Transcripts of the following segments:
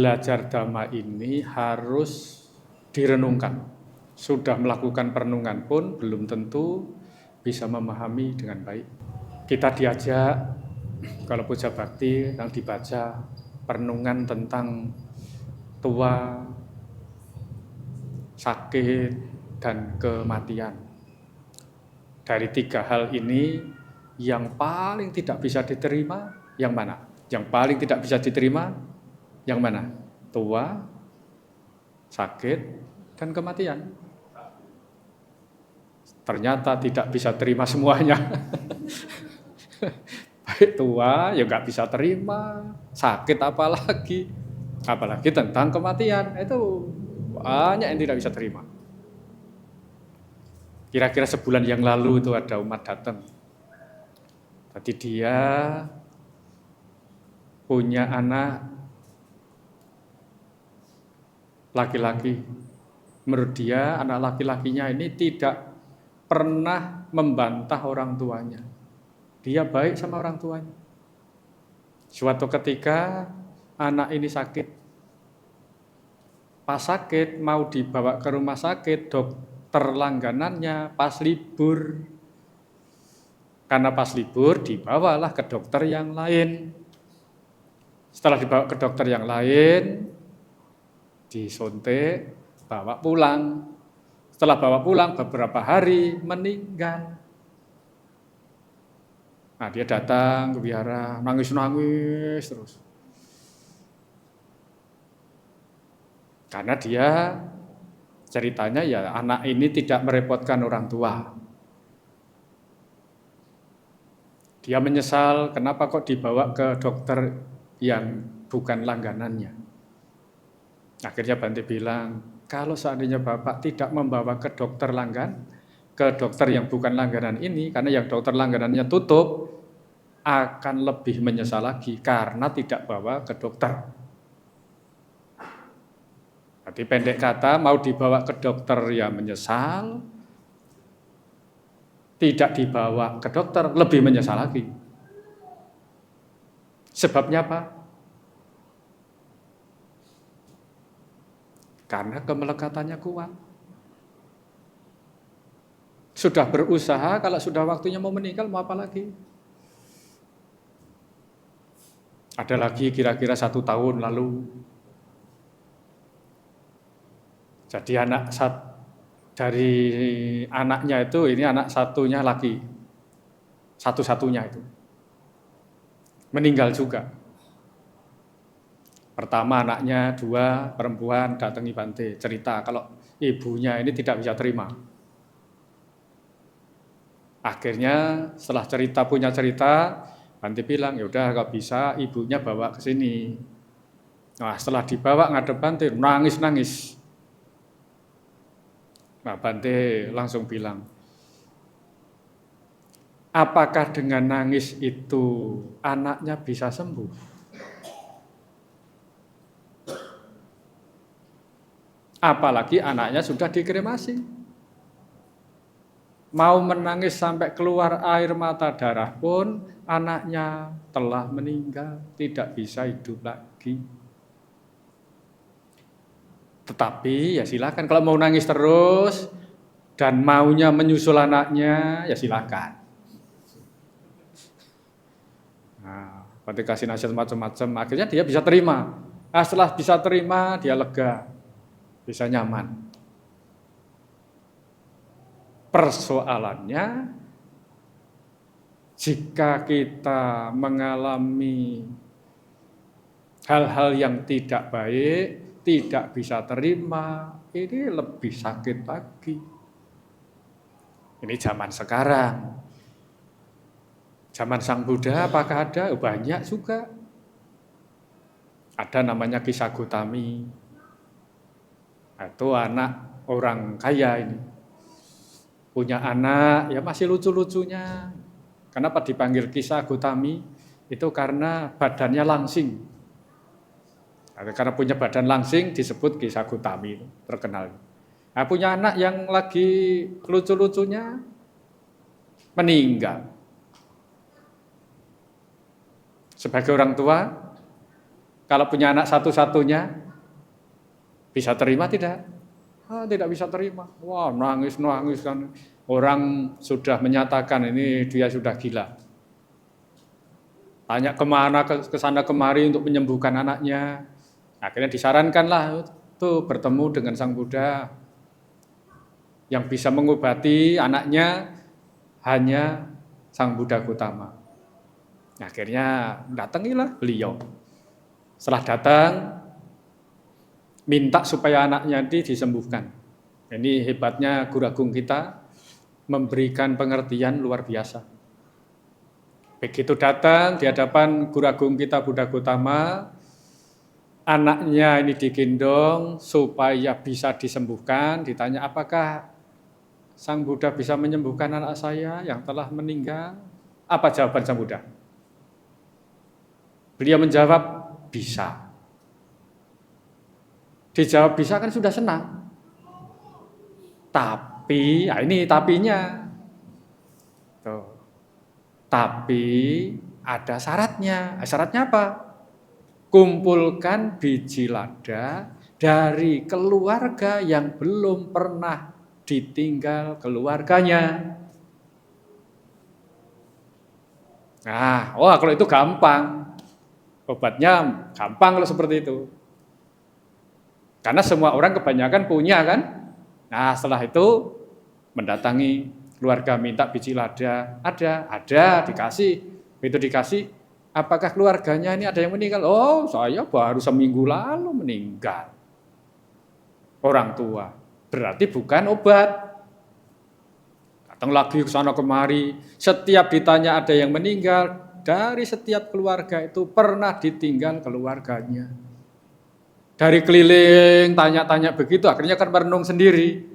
belajar dhamma ini harus direnungkan. Sudah melakukan perenungan pun belum tentu bisa memahami dengan baik. Kita diajak, kalau puja bakti yang dibaca perenungan tentang tua, sakit, dan kematian. Dari 3 hal ini, yang paling tidak bisa diterima yang mana? Yang paling tidak bisa diterima yang mana? Tua, sakit, dan kematian. Ternyata tidak bisa terima semuanya. Baik tua, ya nggak bisa terima. Sakit apalagi tentang kematian. Itu banyak yang tidak bisa terima. Kira-kira sebulan yang lalu itu ada umat datang. Tadi dia punya anak laki-laki. Menurut dia anak laki-lakinya ini tidak pernah membantah orang tuanya. Dia baik sama orang tuanya. Suatu ketika anak ini sakit. Pas sakit mau dibawa ke rumah sakit, dokter langganannya pas libur. Karena pas libur dibawalah ke dokter yang lain. Setelah dibawa ke dokter yang lain, disuntik, bawa pulang. Setelah bawa pulang beberapa hari meninggal. Nah, dia datang ke wihara, nangis-nangis terus. Karena dia ceritanya ya anak ini tidak merepotkan orang tua. Dia menyesal kenapa kok dibawa ke dokter yang bukan langganannya. Akhirnya Bante bilang, kalau seandainya Bapak tidak membawa ke dokter yang bukan langganan ini, karena yang dokter langganannya tutup, akan lebih menyesal lagi karena tidak bawa ke dokter. Jadi pendek kata, mau dibawa ke dokter ya menyesal, tidak dibawa ke dokter lebih menyesal lagi. Sebabnya apa? Karena kemelekatannya kuat. Sudah berusaha, kalau sudah waktunya mau meninggal, mau apa lagi? Ada lagi kira-kira 1 tahun lalu. Jadi dari anaknya itu, ini anak satunya laki. Satu-satunya itu. Meninggal juga. Pertama anaknya 2 perempuan datangi Bante, cerita kalau ibunya ini tidak bisa terima. Akhirnya setelah punya cerita, Bante bilang, ya udah kalau bisa ibunya bawa ke sini. Nah, setelah dibawa ngadep Bante, nangis-nangis. Nah, Bante langsung bilang, apakah dengan nangis itu anaknya bisa sembuh? Apalagi anaknya sudah dikremasi. Mau menangis sampai keluar air mata darah pun anaknya telah meninggal, tidak bisa hidup lagi. Tetapi ya silakan, kalau mau nangis terus dan maunya menyusul anaknya, ya silakan. Nah, Bante kasih nasihat macam-macam, akhirnya dia bisa terima. Nah, setelah bisa terima, dia lega, bisa nyaman. Persoalannya, jika kita mengalami hal-hal yang tidak baik, tidak bisa terima, ini lebih sakit lagi. Ini zaman sekarang. Zaman Sang Buddha apakah ada? Banyak juga. Ada namanya Kisah Gotami. Itu anak orang kaya ini. Punya anak, ya masih lucu-lucunya. Kenapa dipanggil Kisah Gotami? Itu karena badannya langsing. Karena punya badan langsing disebut Kisah Gotami, terkenal. Nah, punya anak yang lagi lucu-lucunya meninggal. Sebagai orang tua, Kalau punya anak satu-satunya, bisa terima tidak? Tidak bisa terima. Wah, nangis kan. Orang sudah menyatakan ini dia sudah gila. Tanya kemana, ke sana kemari untuk menyembuhkan anaknya. Akhirnya disarankanlah tuh bertemu dengan Sang Buddha. Yang bisa mengobati anaknya hanya Sang Buddha Gautama. Akhirnya datangilah beliau. Setelah datang, minta supaya anaknya disembuhkan. Ini hebatnya Guru Agung kita memberikan pengertian luar biasa. Begitu datang di hadapan Guru Agung kita Buddha Gautama, anaknya ini digendong supaya bisa disembuhkan. Ditanya, apakah Sang Buddha bisa menyembuhkan anak saya yang telah meninggal? Apa jawaban Sang Buddha? Beliau menjawab, bisa. Dijawab bisa kan sudah senang. Tapi, ini tapinya. Tuh. Tapi ada syaratnya. Syaratnya apa? Kumpulkan biji lada dari keluarga yang belum pernah ditinggal keluarganya. Nah, kalau itu gampang. Obatnya gampang kalau seperti itu. Karena semua orang kebanyakan punya kan. Nah, setelah itu mendatangi keluarga minta biji lada. Ada, dikasih. Begitu dikasih, apakah keluarganya ini ada yang meninggal? Oh, saya baru seminggu lalu meninggal. Orang tua. Berarti bukan obat. Datang lagi ke sana kemari. Setiap ditanya ada yang meninggal, dari setiap keluarga itu pernah ditinggal keluarganya. Dari keliling, tanya-tanya begitu, akhirnya kan merenung sendiri.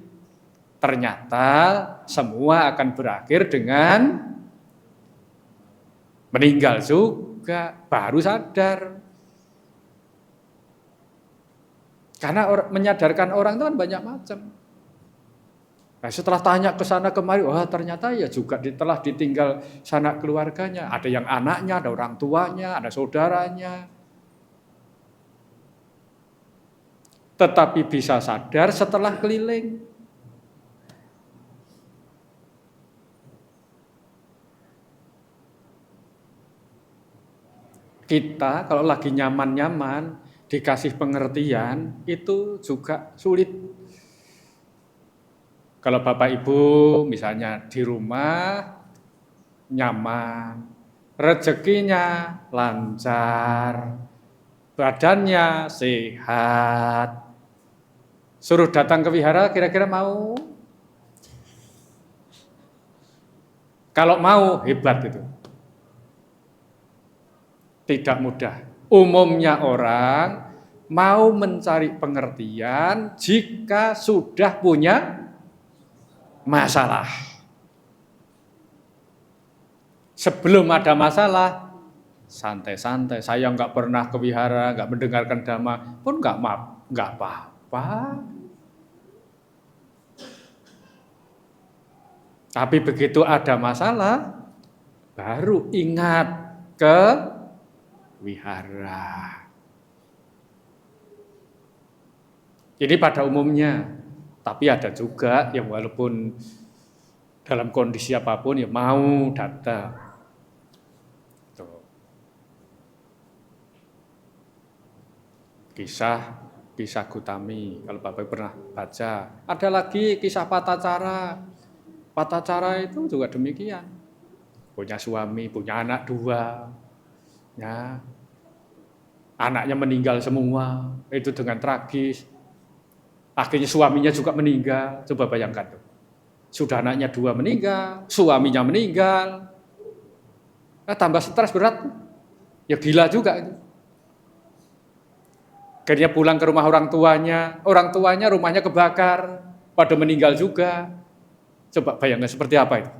Ternyata semua akan berakhir dengan meninggal juga, baru sadar. Karena menyadarkan orang itu kan banyak macam. Nah, setelah tanya ke sana kemari, ternyata ya juga telah ditinggal sanak keluarganya. Ada yang anaknya, ada orang tuanya, ada saudaranya. Tetapi bisa sadar setelah keliling. Kita kalau lagi nyaman-nyaman, dikasih pengertian, itu juga sulit. Kalau Bapak Ibu misalnya di rumah, nyaman, rezekinya lancar, badannya sehat, suruh datang ke wihara kira-kira mau? Kalau mau, hebat itu. Tidak mudah. Umumnya orang mau mencari pengertian jika sudah punya masalah. Sebelum ada masalah, santai-santai. Saya nggak pernah ke wihara, nggak mendengarkan dhamma, pun nggak apa-apa. Tapi begitu ada masalah, baru ingat ke wihara. Ini pada umumnya, tapi ada juga yang walaupun dalam kondisi apapun ya mau datang. Kisah Gutami, kalau Bapak pernah baca. Ada lagi kisah Patacara. Patacara itu juga demikian. Punya suami, punya anak 2. Ya. Anaknya meninggal semua, itu dengan tragis. Akhirnya suaminya juga meninggal. Coba bayangkan tuh. Sudah anaknya 2 meninggal, suaminya meninggal. Tambah stres berat. Ya gila juga itu. Akhirnya pulang ke rumah orang tuanya rumahnya kebakar, pada meninggal juga. Coba bayangkan seperti apa itu.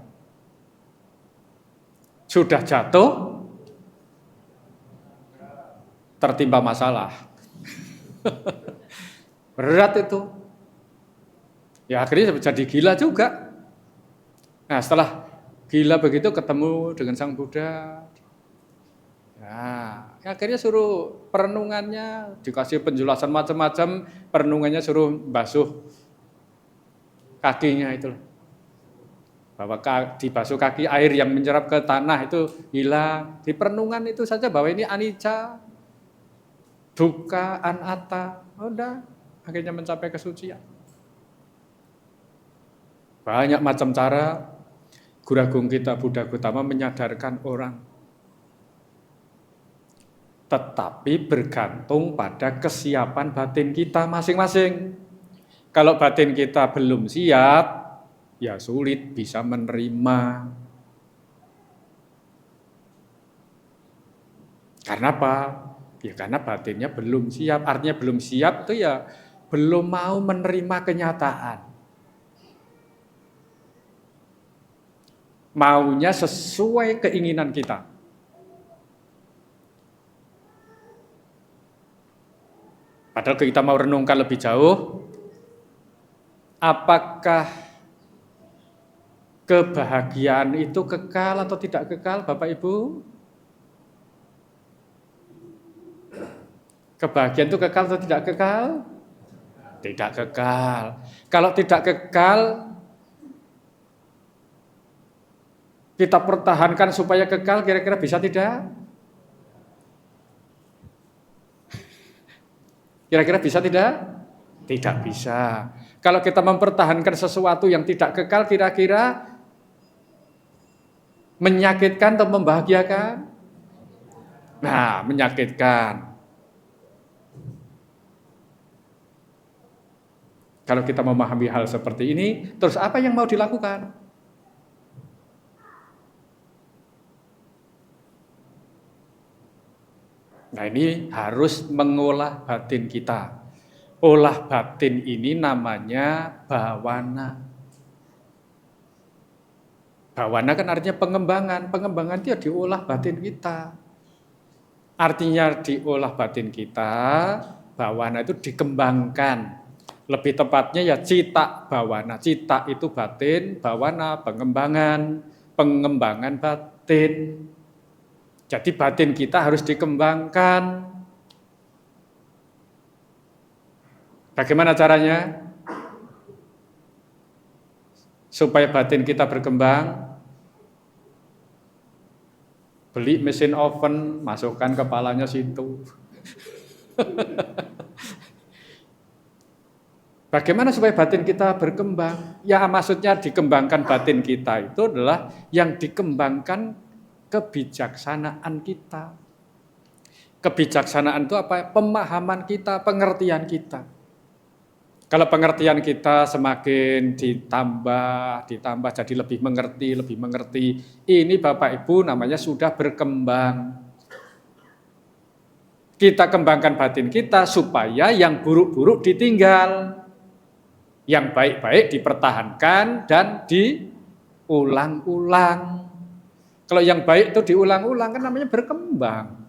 Sudah jatuh, tertimpa masalah. Berat itu. Ya akhirnya jadi gila juga. Nah setelah gila begitu ketemu dengan Sang Buddha. Nah, akhirnya suruh perenungannya, dikasih penjelasan macam-macam, perenungannya suruh basuh kakinya itu. Bahwa dibasuh kaki, air yang menyerap ke tanah itu hilang. Di perenungan itu saja bahwa ini anicca, dukkha, anatta. Udah, akhirnya mencapai kesucian. Banyak macam cara Guru Agung kita Buddha Gautama menyadarkan orang. Tetapi bergantung pada kesiapan batin kita masing-masing. Kalau batin kita belum siap, ya sulit bisa menerima. Karena apa? Ya karena batinnya belum siap. Artinya belum siap itu ya belum mau menerima kenyataan. Maunya sesuai keinginan kita. Padahal kita mau renungkan lebih jauh, apakah kebahagiaan itu kekal atau tidak kekal, Bapak Ibu? Kebahagiaan itu kekal atau tidak kekal? Tidak kekal. Kalau tidak kekal, kita pertahankan supaya kekal, kira-kira bisa tidak? Kira-kira bisa tidak? Tidak bisa. Kalau kita mempertahankan sesuatu yang tidak kekal, kira-kira menyakitkan atau membahagiakan? Nah, menyakitkan. Kalau kita memahami hal seperti ini, terus apa yang mau dilakukan? Nah, ini harus mengolah batin kita. Olah batin ini namanya bawana. Bawana kan artinya pengembangan. Pengembangan itu ya diolah batin kita. Artinya diolah batin kita, bawana itu dikembangkan. Lebih tepatnya ya cita bawana. Cita itu batin, bawana pengembangan. Pengembangan batin. Jadi batin kita harus dikembangkan. Bagaimana caranya? Supaya batin kita berkembang. Beli mesin oven, masukkan kepalanya situ. Bagaimana supaya batin kita berkembang? Ya maksudnya dikembangkan batin kita itu adalah yang dikembangkan kebijaksanaan kita. Kebijaksanaan itu apa? Pemahaman kita, pengertian kita. Kalau pengertian kita semakin ditambah jadi lebih mengerti. Ini Bapak Ibu namanya sudah berkembang. Kita kembangkan batin kita supaya yang buruk-buruk ditinggal. Yang baik-baik dipertahankan dan diulang-ulang. Kalau yang baik itu diulang-ulang kan namanya berkembang.